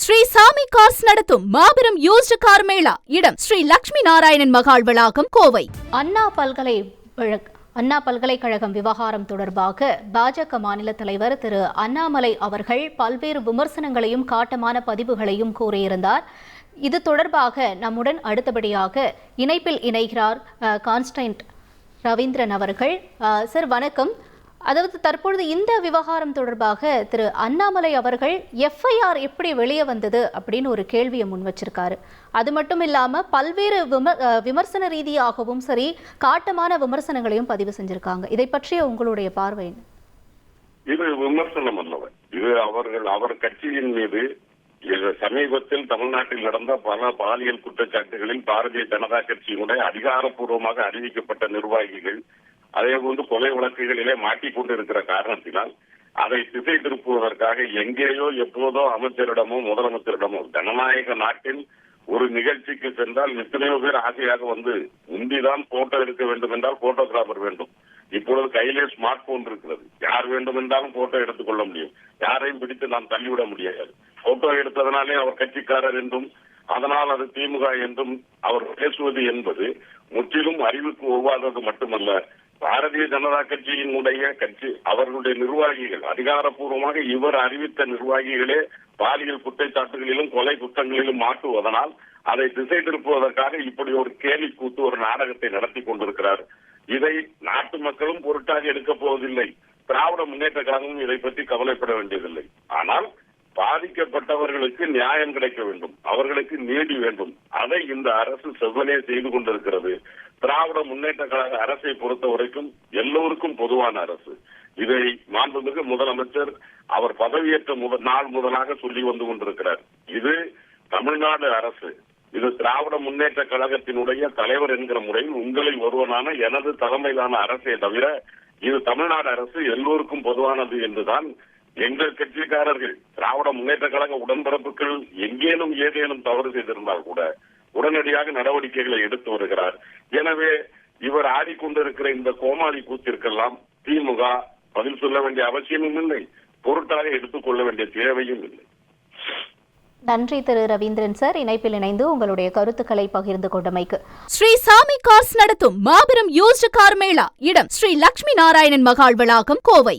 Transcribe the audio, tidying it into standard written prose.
ஸ்ரீ சாமி கார்ஸ் நடத்தும் மாபெரும் யூஸ்டு கார் மேளா. இடம் ஸ்ரீ லட்சுமி நாராயணன் மகால் வளாகம், கோவை. அண்ணா பல்கலைக்கழகம் விவகாரம் தொடர்பாக பாஜக மாநில தலைவர் திரு அண்ணாமலை அவர்கள் பல்வேறு விமர்சனங்களையும் காட்டமான பதிவுகளையும் கூறியிருந்தார். இது தொடர்பாக நம்முடன் அடுத்தபடியாக இணைப்பில் இணைகிறார் கான்ஸ்டன்ட் ரவீந்திரன் அவர்கள். சார் வணக்கம். அதாவது தற்பொழுது இந்த விவகாரம் தொடர்பாக திரு அண்ணாமலை அவர்கள் எஃப்ஐஆர் எப்படி வெளியே வந்தது அப்படின்னு ஒரு கேள்வியை முன் வச்சிருக்காரு. அது மட்டும் இல்லாம பல்வேறு விமர்சன ரீதியாகவும் சரி காட்டமான விமர்சனங்களையும் பதிவு செஞ்சிருக்காங்க. இதை பற்றிய உங்களுடைய பார்வை? இது விமர்சனம் அல்லவா, இது அவர் கட்சியின் மீது சமீபத்தில் தமிழ்நாட்டில் நடந்த பல பாலியல் குற்றச்சாட்டுகளில் பாரதிய ஜனதா கட்சியினுடைய அதிகாரப்பூர்வமாக அறிவிக்கப்பட்ட நிர்வாகிகள் அதேபோன்று கொலை வழக்குகளிலே மாட்டிக்கொண்டிருக்கிற காரணத்தினால் அதை திசை திருப்புவதற்காக எங்கேயோ எப்போதோ அமைச்சரிடமோ முதலமைச்சரிடமோ, ஜனநாயக நாட்டில் ஒரு நிகழ்ச்சிக்கு சென்றால் எத்தனையோ பேர் ஆசையாக வந்து முந்திதான் போட்டோ எடுக்க வேண்டும் என்றால் போட்டோகிராபர் வேண்டும். இப்பொழுது கையிலே ஸ்மார்ட் போன் இருக்கிறது, யார் வேண்டும் என்றாலும் போட்டோ எடுத்துக் கொள்ள முடியும். யாரையும் பிடித்து நாம் தள்ளிவிட முடியாது. போட்டோ எடுத்ததனாலே அவர் கட்சிக்காரர் என்றும் அதனால் அது திமுக என்றும் அவர் பேசுவது என்பது முற்றிலும் அறிவுக்கு ஒவ்வாதது மட்டுமல்ல. பாரதிய ஜனதா கட்சியினுடைய அவர்களுடைய நிர்வாகிகள், அதிகாரப்பூர்வமாக இவர் அறிவித்த நிர்வாகிகளே பாலியல் குற்றச்சாட்டுகளிலும் கொலை குற்றங்களிலும் மாட்டுவதனால் அதை திசை திருப்புவதற்காக இப்படி ஒரு கேலி கூத்து, ஒரு நாடகத்தை நடத்தி கொண்டிருக்கிறார். இதை நாட்டு மக்களும் பொருட்டாக எடுக்கப் போவதில்லை. திராவிட முன்னேற்ற கழகமும் இதை பற்றி கவலைப்பட வேண்டியதில்லை. ஆனால் பாதிக்கப்பட்டவர்களுக்கு நியாயம் கிடைக்க வேண்டும், அவர்களுக்கு நீதி வேண்டும். அதை இந்த அரசு செவ்வனே செய்து கொண்டிருக்கிறது. திராவிட முன்னேற்ற கழக அரசை பொறுத்த வரைக்கும் எல்லோருக்கும் பொதுவான அரசு. இதை மாண்புமிகு முதலமைச்சர் அவர் பதவியேற்ற நாள் முதலாக சொல்லி வந்து கொண்டிருக்கிறார். இது தமிழ்நாடு அரசு, இது திராவிட முன்னேற்ற கழகத்தினுடைய தலைவர் என்கிற முறையில் உங்களில் ஒருவனான எனது தலைமையிலான அரசை தவிர இது தமிழ்நாடு அரசு எல்லோருக்கும் பொதுவானது என்றுதான் எங்கள் கட்சிக்காரர்கள், திராவிட முன்னேற்ற கழக உடன்பிறப்புகள் எங்கேனும் ஏதேனும் தவறு செய்திருந்தால் கூட உடனடியாக நடவடிக்கைகளை எடுத்து வருகிறார். எனவே இவர் ஆடிக்கொண்டிருக்கிற இந்த கோமாளி கூத்திற்கெல்லாம் திமுக பதில் சொல்ல வேண்டிய அவசியமும் இல்லை, பொருட்டாக எடுத்துக்கொள்ள வேண்டிய தேவையும் இல்லை. நன்றி திரு ரவீந்திரன் சார், இணைப்பில் இணைந்து உங்களுடைய கருத்துக்களை பகிர்ந்து கொண்டமைக்கு. ஸ்ரீ சாமி கார்ஸ் நடத்தும் மாபெரும் யூஸ்டு கார் மேளா. இடம் ஸ்ரீ லட்சுமி நாராயணன் மகால் வளாகம், கோவை.